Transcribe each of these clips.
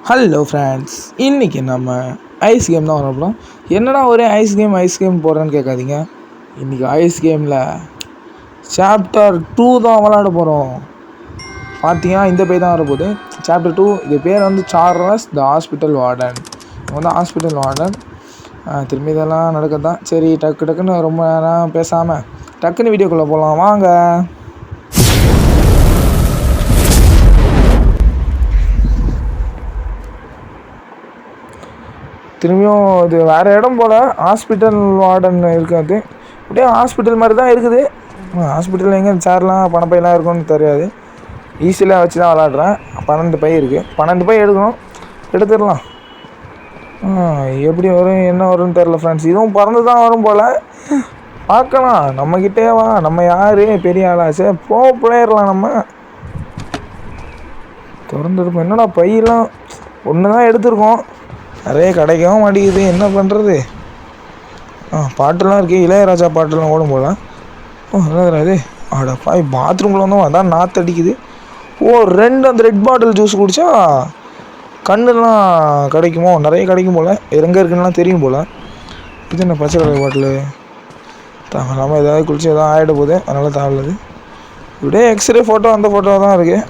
Hello friends, இன்றைக்கி நம்ம ice game தான் வரப்போம். என்னடா ஒரே ஐஸ் கேம் போடுறேன்னு கேட்காதீங்க. இன்றைக்கி ஐஸ் கேமில் சாப்டர் 2 தான் விளாட போகிறோம். பார்த்தீங்கன்னா இந்த பேர் தான் வரப்போகுது, சாப்டர் 2. இது பேர் வந்து சார்லஸ் த ஹாஸ்பிட்டல் வார்டன். வந்து ஹாஸ்பிட்டல் வார்டன் திரும்பி இதெல்லாம் நடக்குது தான். சரி, டக்குன்னு ரொம்ப நேரம் பேசாமல் டக்குன்னு வீடியோக்குள்ளே போகலாம் வாங்க. திரும்பியும் இது வேறு இடம் போல், ஹாஸ்பிட்டல் வார்டன் இருக்காது. அப்படியே ஹாஸ்பிட்டல் மாதிரி தான் இருக்குது. ஹாஸ்பிட்டலில் எங்கே சேர்லாம் பணப்பையெல்லாம் இருக்குன்னு தெரியாது. ஈஸியாக வச்சு தான் விளாட்றேன். 12 பை இருக்குது, 12 பை எடுக்கணும், எடுத்துடலாம். எப்படி வரும் என்ன வரும்னு தெரில ஃப்ரெண்ட்ஸ். இதுவும் பறந்து தான் வரும் போல், பார்க்கலாம். நம்மக்கிட்டே வா, நம்ம யார் பெரிய ஆளா? சரி போயிடலாம். நம்ம திறந்துருப்போம். என்னடா பையெல்லாம் ஒன்று தான் எடுத்துருக்கோம், நிறைய கிடைக்கவும் மாட்டேங்குது, என்ன பண்ணுறது? பாட்டெல்லாம் இருக்குது, இளையராஜா பாட்டெல்லாம் ஓடும் போல. என்னதுடா இது? பாய் பாத்ரூமில் வந்தோம், அதான் நாற்று அடிக்குது. 2 அந்த ரெட் பாட்டில் ஜூஸ் குடித்தா கண்ணுலாம் கிடைக்குமோ? நிறைய கிடைக்கும் போல், எங்கே இருக்குன்னுலாம் தெரியும் போல். இது என்ன பச்சை கலர் பாட்டில்? தேவையில்லாமல் ஏதாவது குளிச்சு எதாவது ஆகிட போகுது, அதனால் தேவையில்லது. இப்படியே எக்ஸ்ரே ஃபோட்டோ அந்த ஃபோட்டோ தான் இருக்குது.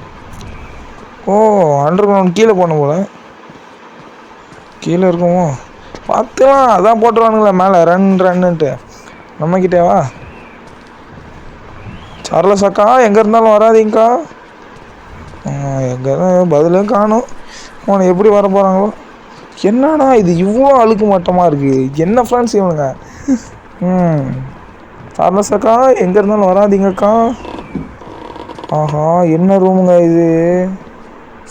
அண்டர் கிரவுண்ட் கீழே போகணும் போல், கீழே இருக்குமோ பார்த்துலாம். அதான் போட்டுருவானுங்களே மேலே ரன்னுன்ட்டு. நம்மக்கிட்டேவா சார்லஸ் அக்கா? எங்கே இருந்தாலும் வராதிங்கக்கா. எங்கே தான் பதிலும் காணும். அவனை எப்படி வர போகிறாங்களோ? என்னடா இது இவ்வளோ அழுக்கு மட்டமாக இருக்குது? என்ன ஃப்ரெண்ட்ஸ் இவனுங்க? சார்லஸ் அக்கா எங்கே இருந்தாலும் வராதிங்கக்கா. ஆஹா, என்ன ரூமுங்க இது?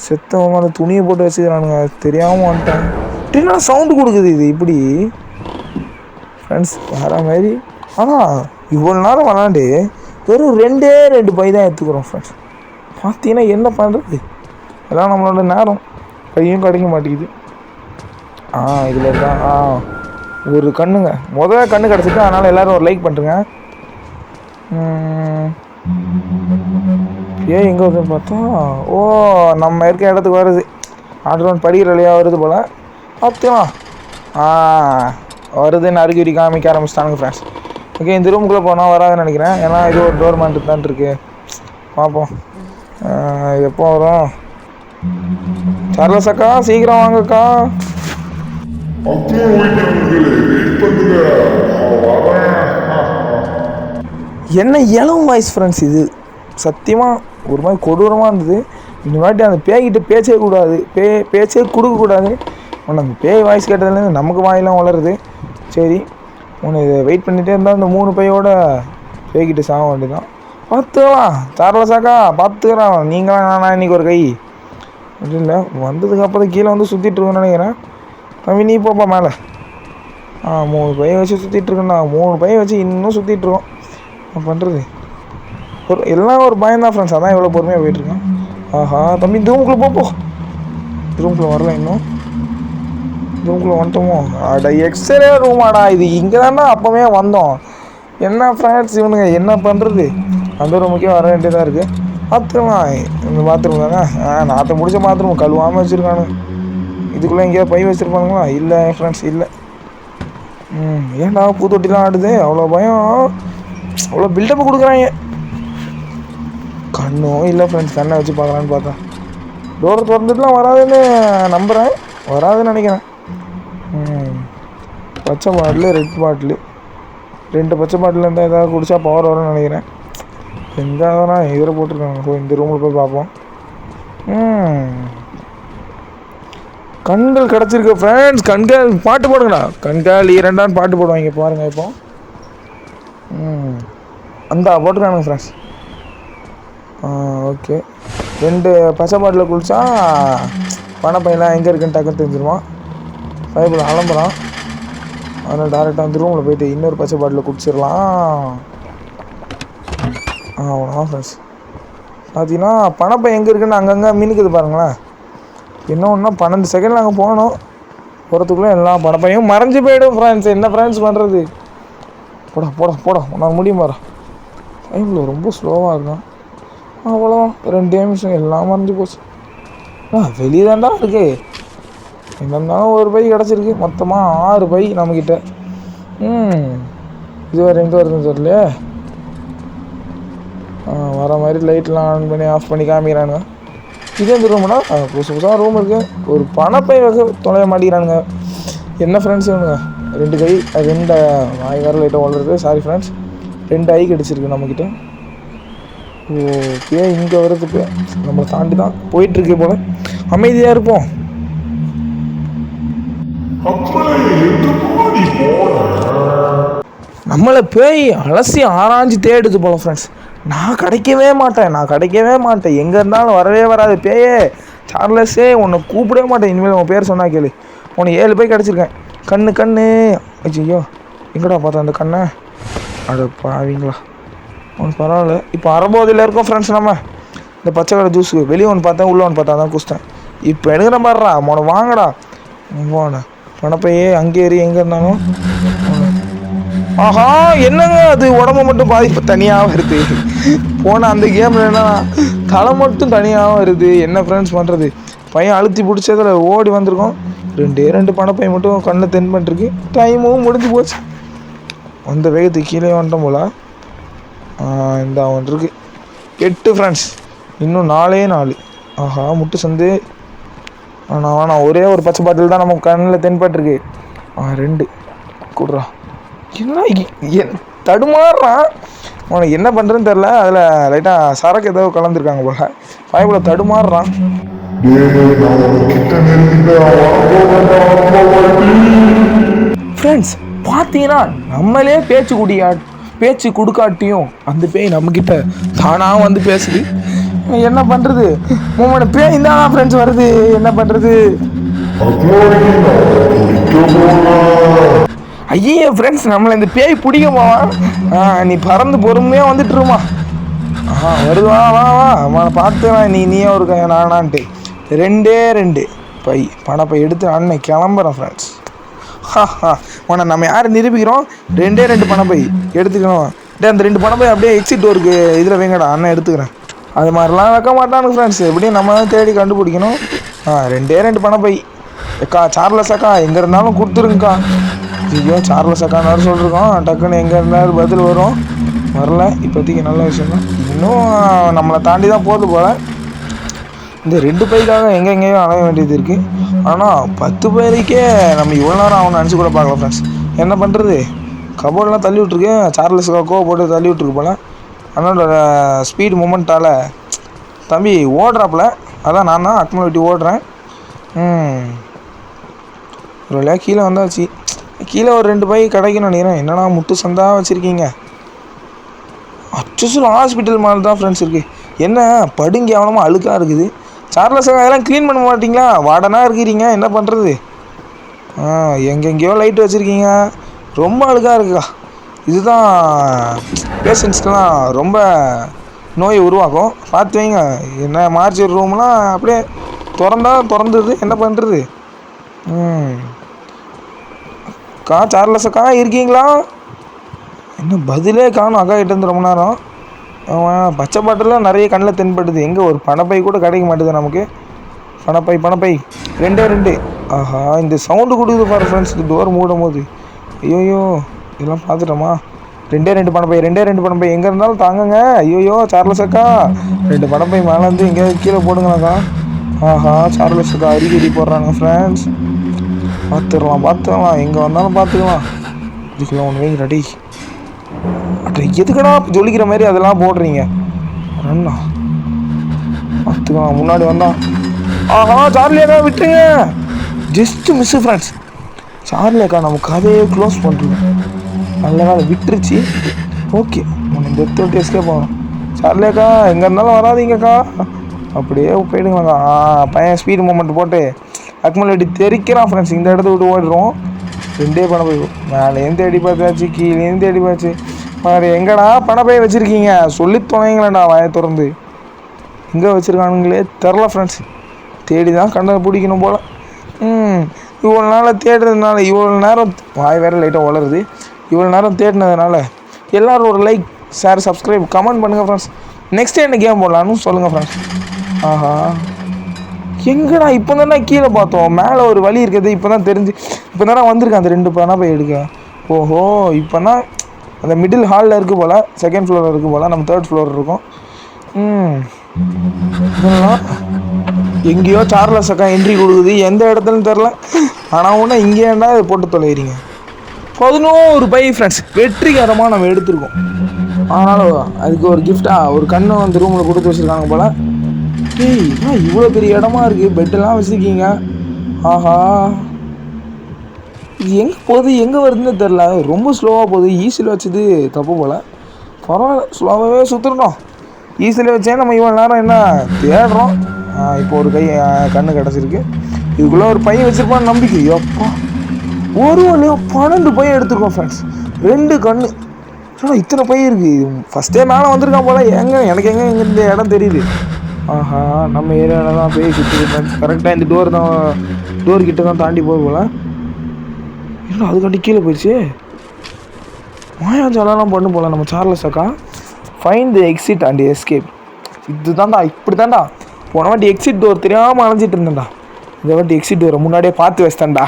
செத்தவங்க துணியை போட்டு வச்சுக்கிறானுங்க, தெரியாமல் வந்துட்டேன். அப்படின்னா சவுண்டு கொடுக்குது இது இப்படி ஃப்ரெண்ட்ஸ் வேறு மாதிரி. ஆனால் இவ்வளோ நேரம் விளாண்டு வெறும் 2 பை தான் எடுத்துக்கிறோம் ஃப்ரெண்ட்ஸ். பார்த்தீங்கன்னா என்ன பண்ணுறது? எல்லாம் நம்மளோட நேரம் பையும் கிடைக்க மாட்டேங்குது. இதில் இருக்கான். ஒரு கண்ணுங்க, முதல்ல கண்ணு கிடச்சிட்டு, அதனால் எல்லோரும் ஒரு லைக் பண்ணுறேங்க. ஏன் எங்கே வருதுன்னு பார்த்தா, நம்ம இருக்க இடத்துக்கு வருது. ஆட்ரோன் படிக்கிற வழியாக வருது போல். பார்த்துக்கலாம். வருதுன்னு அறிகுறி காமிக்க ஆரம்பிச்சிட்டானுங்க ஃப்ரெண்ட்ஸ். ஓகே, இந்த ரூமுக்குள்ளே போனால் வராதுன்னு நினைக்கிறேன். ஏன்னா இது ஒரு டோர் மேன்ட்டு தான் இருக்குது. பார்ப்போம் எப்போ வரும். சார்லஸ் அக்கா சீக்கிரம் வாங்கக்கா. என்ன இளம் வாய்ஸ் ஃப்ரெண்ட்ஸ் இது? சத்தியமாக ஒரு மாதிரி கொடூரமாக இருந்தது. இந்த வாட்டி அந்த பேய்கிட்ட பேச்சே கூடாது, பேச்சே கொடுக்கக்கூடாது. அந்த பேய் வாய்ஸ் கேட்டதுலேருந்து நமக்கு வாயெல்லாம் வளருது. சரி, இதை வெயிட் பண்ணிகிட்டே இருந்தால் இந்த 3 பையோட பேய்கிட்ட சாக வேண்டியதான். பார்த்துக்கலாம் சார்லஸாக்கா, பார்த்துக்கிறான். நீங்களாம் நானா இன்றைக்கி ஒரு கை அப்படி இல்லை. வந்ததுக்கப்புறம் கீழே வந்து சுற்றிட்டுருக்கோன்னு நினைக்கிறேன். தம்பி நீ போப்பா மேலே. 3 பையை வச்சு சுற்றிட்டுருக்கேண்ணா. 3 பையை வச்சு இன்னும் சுற்றிட்டுருக்கோம். என்ன பண்ணுறது? எல்லாம் ஒரு பயம்தான் ஃப்ரெண்ட்ஸ், அதான் எவ்வளோ பொறுமையாக போயிட்டுருக்கேன். ஆஹா தம்பி, இந்த ரூமுக்குள்ளே போ. ரூமுக்குள்ளே வரல இன்னும். ரூமுக்குள்ளே வந்துட்டோமோ? எக்ஸ்ரே ரூமாடா இது. இங்கே தானே அப்போவே வந்தோம். என்ன ஃப்ரெண்ட்ஸ் இவனுங்க என்ன பண்ணுறது? அந்த ரூமுக்கே வர வேண்டியதாக இருக்குது. பாத்ரூமா? இந்த பாத்ரூம் தானே. நாற்றை முடிச்ச பாத்ரூம் கழுவாமல் வச்சுருக்கானு. இதுக்குள்ளே எங்கேயா பை வச்சுருப்பானுங்களா? இல்லை ஃப்ரெண்ட்ஸ், இல்லை. ஏன்டா பூத்தொட்டிலாம் ஆடுது? அவ்வளோ பயம், அவ்வளோ பில்டப்பு கொடுக்குறாங்க. கண்ணும் இல்லை ஃப்ரெண்ட்ஸ், கண்ணை வச்சு பார்க்கலான்னு பார்த்தா டோரை திறந்துட்டுலாம் வராதுன்னு நம்புகிறேன். வராதுன்னு நினைக்கிறேன். பச்சை பாட்டிலு, ரெட் பாட்டிலு, 2 பச்சை பாட்டில் இருந்தால் ஏதாவது குடித்தா பவர் வரும்னு நினைக்கிறேன். எங்கே தான் இதில் போட்டிருக்காங்க. ஸோ இந்த ரூமில் போய் பார்ப்போம். கண்கள் கிடச்சிருக்கு ஃப்ரெண்ட்ஸ். கண்கள் பாட்டு போடுங்கண்ணா. கண்கள் 2 பாட்டு போடுவாங்க பாருங்கள். இப்போ அந்த போட்டுருக்கானுங்க ஃப்ரெண்ட்ஸ். ஓகே, 2 பச்சை பாட்டில் குளித்தா பணப்பையெல்லாம் எங்கே இருக்குன்னு டக்குன்னு தெரிஞ்சிருவான். பைப்பில் அலம்புறான். அதனால் டேரெக்டாக அந்த ரூமில் போய்ட்டு இன்னொரு பச்சை பாட்டில் குடிச்சிடலாம். அவ்வளோதான் ஃப்ரெண்ட்ஸ். பார்த்தீங்கன்னா பணப்பை எங்கே இருக்குன்னு அங்கங்கே மினுக்குது பாருங்களேன். என்ன ஒன்றா 12 செகண்டில் அங்கே போகணும். போகிறதுக்குள்ளே எல்லா பணப்பையும் மறைஞ்சு போய்டும் ஃப்ரெண்ட்ஸ். என்ன ஃப்ரெண்ட்ஸ் பண்ணுறது? போட உன்னால் முடியும் பாரு. டைமில் ரொம்ப ஸ்லோவாக இருக்கும். அவ்வளோதான், 2 நிமிஷம் எல்லாம் மறைஞ்சு போச்சு. வெளியே தாண்டா இருக்கு. எங்கே இருந்தாலும் ஒரு பை கிடச்சிருக்கு. மொத்தமாக 6 பை நம்மக்கிட்ட. இது வேறு எங்கே வருதுன்னு தெரியலையே. வர மாதிரி லைட்லாம் ஆன் பண்ணி ஆஃப் பண்ணி காமிக்கிறானுங்க. இதே இந்த ரூம்னா புதுசு புதுசாக ரூம் இருக்குது. ஒரு பணப்பை வகை தொலைய மாட்டேங்கிறானுங்க. என்ன ஃப்ரெண்ட்ஸ் வேணுங்க? 2 கை 2 வாய் வேறு லைட்டாக வளருது. சாரி ஃப்ரெண்ட்ஸ், 2 ஐ கிடச்சிருக்கு நம்மக்கிட்ட. ஓகே, இங்கே வர்றதுக்கு நம்மளை தாண்டி தான் போயிட்டுருக்கு போல். அமைதியாக இருப்போம். நம்மளை பேய் அலசி ஆராய்ஞ்சு தேடுது போல ஃப்ரெண்ட்ஸ். நான் கிடைக்கவே மாட்டேன். எங்கே இருந்தாலும் வரவே வராது. பேயே சார்லஸே உன்னை கூப்பிடவே மாட்டேன். இனிமேல் உன் பேர் சொன்னா கேளு. உனக்கு 7 பை கிடச்சிருக்கேன். கண்ணு ஐயோ, எங்கடா பார்த்தா அந்த கண்ணை? பாவீங்களா, ஒன்று பரவாயில்ல. இப்போ அறம்போதில் இருக்கோம் ஃப்ரெண்ட்ஸ். நம்ம இந்த பச்சை கடை ஜூஸு வெளியே ஒன்று பார்த்தேன், உள்ளே ஒன்று பார்த்தா தான் குஸ்தேன். இப்போ எடுக்கிற மாதிரிடா உன வாங்கடா. போன பணப்பையே அங்கே ஏறி எங்கே இருந்தாலும். ஆஹா, என்னங்க அது உடம்பு மட்டும் பாதிப்பு தனியாக வருது. போன அந்த கேமில் என்ன தலை மட்டும் தனியாக வருது. என்ன ஃப்ரெண்ட்ஸ் பண்ணுறது? பையன் அழுத்தி பிடிச்சதில் ஓடி வந்திருக்கோம். 2 பணப்பை மட்டும் கண்ணை தென் பண்ணிருக்கு. டைமும் முடிஞ்சு போச்சு. அந்த வேகத்துக்கு கீழே வந்துட்டோம் போல். இந்த ஒன்று இருக்குது 8 ஃப்ரெண்ட்ஸ். இன்னும் 4. ஆஹா, முட்டு சந்து. ஆனால் ஒரே ஒரு பச்சை பாட்டில் தான் நம்ம கண்ணில் தென்பட்டுருக்கு. 2 கூடுறா. என்ன தடுமாறுறான். உனக்கு என்ன பண்ணுறதுன்னு தெரில. அதில் லைட்டாக சரக்கு ஏதோ கலந்துருக்காங்க போல. பயப்பில் தடுமாறுறான். ஃப்ரெண்ட்ஸ் பார்த்தீங்கன்னா நம்மளே பேச்சு கொடுக்காட்டியும் அந்த பேய் நம்மக்கிட்ட தானாக வந்து பேசுது. என்ன பண்ணுறது? உங்களோட பேய் தான் ஃப்ரெண்ட்ஸ் வருது. என்ன பண்ணுறது? ஐயே ஃப்ரெண்ட்ஸ், நம்மளை இந்த பேய் பிடிக்குமா? நீ பறந்து பொறுமையாக வந்துட்டுருமா. வருது. வா அவனை பார்த்துக்கலாம். நீயே ஒரு நானான்ட்டு 2 பை பணப்பை எடுத்து அண்ணன் கிளம்புறேன் ஃப்ரெண்ட்ஸ். உன்னை நம்ம யார் நிரூபிக்கிறோம்? 2 பணப்பை எடுத்துக்கணும். அந்த 2 பணப்பை அப்படியே எக்ஸிட் டோருக்கு இதில் வைங்கடா, அண்ணன் எடுத்துக்கிறேன். அது மாதிரிலாம் வைக்க மாட்டானுங்க ஃப்ரெண்ட்ஸ். எப்படியும் நம்ம தான் தேடி கண்டுபிடிக்கணும். 2 பணப்பை. அக்கா சார்லஸ் அக்கா எங்கே இருந்தாலும் கொடுத்துருங்கக்கா. ஐயோ, சார்லஸ் அக்கான்னு வேறு சொல்லிருக்கோம். டக்குன்னு எங்கே இருந்தாலும் பதில் வரும். வரல. இப்போதைக்கு நல்ல விஷயம் தான். இன்னும் நம்மளை தாண்டி தான் போகுது போல். இந்த 2 பைக்காக எங்கெங்கேயோ அலைய வேண்டியது இருக்குது. ஆனால் 10 பேருக்கே நம்ம இவ்வளோ நேரம் அவனை நினச்சி கூட பார்க்கலாம் ஃப்ரெண்ட்ஸ். என்ன பண்ணுறது? கபோர்டெலாம் தள்ளி விட்ருக்கு. சார்லஸுக்காக போட்டு தள்ளி விட்ருக்கு போல். அதனோட ஸ்பீடு மூமெண்ட்டால் தம்பி ஓடுறாப்புல. அதான் நான் தான் அக்மலிட்டி ஓடுறேன். ஒரு வழியாக கீழே வந்தாச்சு. கீழே ஒரு 2 பை கிடைக்கணும் நினைக்கிறேன். என்னன்னா முட்டு சந்தாக வச்சுருக்கீங்க. அச்சுசூல் ஹாஸ்பிட்டல் மாதிரி தான் ஃப்ரெண்ட்ஸ் இருக்குது. என்ன படுங்க எவனமாக அழுக்காக இருக்குது. சார்லஸ் அதெல்லாம் க்ளீன் பண்ண மாட்டிங்களா? வார்டனாக இருக்கிறீங்க, என்ன பண்ணுறது? எங்கெங்கேயோ லைட் வச்சுருக்கீங்க. ரொம்ப அழுக்காக இருக்குக்கா. இதுதான் பேஷண்ட்ஸ்க்கெலாம் ரொம்ப நோயை உருவாக்கும். பார்த்து வைங்க. என்ன மார்ச் ரூம்லாம் அப்படியே திறந்துது. என்ன பண்ணுறது? சார்லஸ் அக்கா இருக்கீங்களா? என்ன பதிலே காணும் அக்கா கிட்டேருந்து ரொம்ப நேரம். பச்சை பாட்டிலாம் நிறைய கண்ணில் தென்படுது. எங்கே ஒரு பணப்பை கூட கிடைக்க மாட்டேது நமக்கு. பணப்பை 2. ஆஹா, இந்த சவுண்டு கொடுக்குது பாரு ஃப்ரெண்ட்ஸ். இந்த டோர் மூடும் போது. ஐயோயோ, இதெல்லாம் பார்த்துட்டோமா? 2 பணப்பை. எங்கே இருந்தாலும் தாங்குங்க. ஐயோயோ சார்லஸ் அக்கா, 2 பணப்பை மேலே வந்து எங்கேயாவது கீழே போடுங்களாக்கா. ஆஹா, சார்லஸ் அக்கா அடிக்கடி போடுறாங்க ஃப்ரெண்ட்ஸ். பார்த்துக்கலாம். எங்கே வந்தாலும் பார்த்துக்கலாம். இதுக்கெல்லாம் ஒன்று வைங்க ரெடி. எதுக்கடா ஜொலிக்கிற மாதிரி அதெல்லாம் போடுறீங்க? அண்ணா பார்த்துக்கலாம். முன்னாடி வந்தான். ஆஹா, சார்லி அக்கா விட்டுருங்க. Just miss friends. சார்லி அக்கா நம்ம கதையை க்ளோஸ் பண்ணுறோம். நல்ல காலம் விட்டுருச்சு. ஓகே, உன்னை இந்த விட்டு எஸ்கேப் ஆகணும். சார்லி அக்கா எங்கே இருந்தாலும் வராதிங்கக்கா. அப்படியே போயிடுங்களாக்கா. பையன் ஸ்பீடு மூமெண்ட் போட்டு அக்மலிட்டி தெரிக்கிறான் ஃப்ரெண்ட்ஸ். இந்த இடத்த விட்டு ஓடிடுவோம். 2 பணப்பை. மேலேயும் தேடி பார்த்தாச்சு, கீழேயும் தேடி பார்த்து. மாதிரி எங்கடா பணப்பை வச்சுருக்கீங்க? சொல்லி தொலைங்களேண்டா வாயை திறந்து. எங்கே வச்சுருக்கானுங்களே தெரில ஃப்ரெண்ட்ஸ். தேடி தான் கண்ட பிடிக்கணும் போல். இவ்வளோ நாள் தேடுறதுனால, இவ்வளோ நேரம் வாய் வேறு லைட்டாக வளருது. இவ்வளோ நேரம் தேடினதுனால எல்லோரும் ஒரு லைக், ஷேர், சப்ஸ்கிரைப், கமெண்ட் பண்ணுங்கள் ஃப்ரெண்ட்ஸ். நெக்ஸ்ட் என்ன கேம் போடலான்னு சொல்லுங்கள் ஃப்ரெண்ட்ஸ். ஆஹா, எங்கடா இப்போ தானே கீழே பார்த்தோம், மேலே ஒரு வழி இருக்குது. இப்போ தான் தெரிஞ்சு, இப்போ தானே வந்திருக்கேன் அந்த 2 பணம் போய் எடுக்க. ஓஹோ, இப்போ தான் அந்த மிடில் ஹாலில் இருக்குது போல், செகண்ட் ஃப்ளோரில் இருக்குது போல், நம்ம 3rd ஃப்ளோர் இருக்கோம். இதெல்லாம் எங்கேயோ சார்லஸ் அக்கா என்ட்ரி கொடுக்குது, எந்த இடத்துலன்னு தெரில. ஆனால் ஒன்று இங்கேண்டா அதை போட்டு தொலைகிறீங்க. 11 பை ஃப்ரெண்ட்ஸ் வெற்றிகரமாக நம்ம எடுத்திருக்கோம். ஆனாலும் அதுக்கு ஒரு கிஃப்டாக ஒரு கண்ணை அந்த ரூமில் கொடுத்து வச்சுருக்காங்க போல். ஏய், இவ்வளோ பெரிய இடமா இருக்குது, பெட்டெல்லாம் வச்சுருக்கீங்க. ஆஹா, இது எங்கே போகுது எங்கே வருதுன்னு தெரில, ரொம்ப ஸ்லோவாக போகுது. ஈஸியில் வச்சது தப்பு போல், பரவாயில்ல, ஸ்லோவாகவே சுற்றுறோம். ஈஸியில் வச்சே நம்ம இவ்வளோ நேரம் என்ன தேடுறோம். இப்போ ஒரு கண்ணு கிடச்சிருக்கு. இதுக்குள்ளே ஒரு பையன் வச்சுருப்பான்னு நம்பிக்கை. எப்பா, ஒரு வழியாக 12 பையன் எடுத்துருக்கோம் ஃப்ரெண்ட்ஸ். 2 கண்ணு. ஆனால் இத்தனை பையன் இருக்குது. ஃபஸ்ட்டே மேலே வந்திருக்கான் போல். எனக்கு எங்கே இந்த இடம் தெரியுது. ஆஹா, நம்ம ஏரியாவில் தான் போய் சுற்றுது ஃப்ரெண்ட்ஸ். கரெக்டாக இந்த டோர் கிட்ட தான் தாண்டி போக போல். இல்லை, அதுக்காண்டி கீழே போயிடுச்சு. மாயாஜாலெலாம் பண்ணு போல் நம்ம சார்லஸ் அக்கா. Find the exit and escape. இது தான்டா, இப்படி தான்டா. போன வாட்டி எக்ஸிட் டோர் தெரியாமல் அலைஞ்சிட்டு இருந்தேன்டா. இந்த வாட்டி எக்ஸிட் டோரை முன்னாடியே பார்த்து வச்சிட்டேன்டா.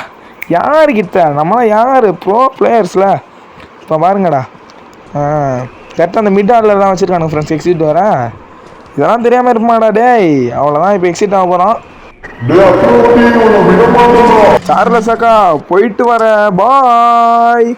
யாருக்கிட்ட நம்மளாம் யார் ப்ரோ பிளேயர்ஸில். இப்போ பாருங்கடா, கரெக்டாக அந்த மிட் ஹாலில் தான் வச்சுருக்கானுங்க ஃப்ரெண்ட்ஸ் எக்ஸிட் டோரை. இதெல்லாம் தெரியாமல் இருப்பாடா டேய். அவ்வளோதான், இப்போ எக்ஸிட் ஆக போகிறோம். சார்லஸ் அக்கா போயிட்டு வர பாய்.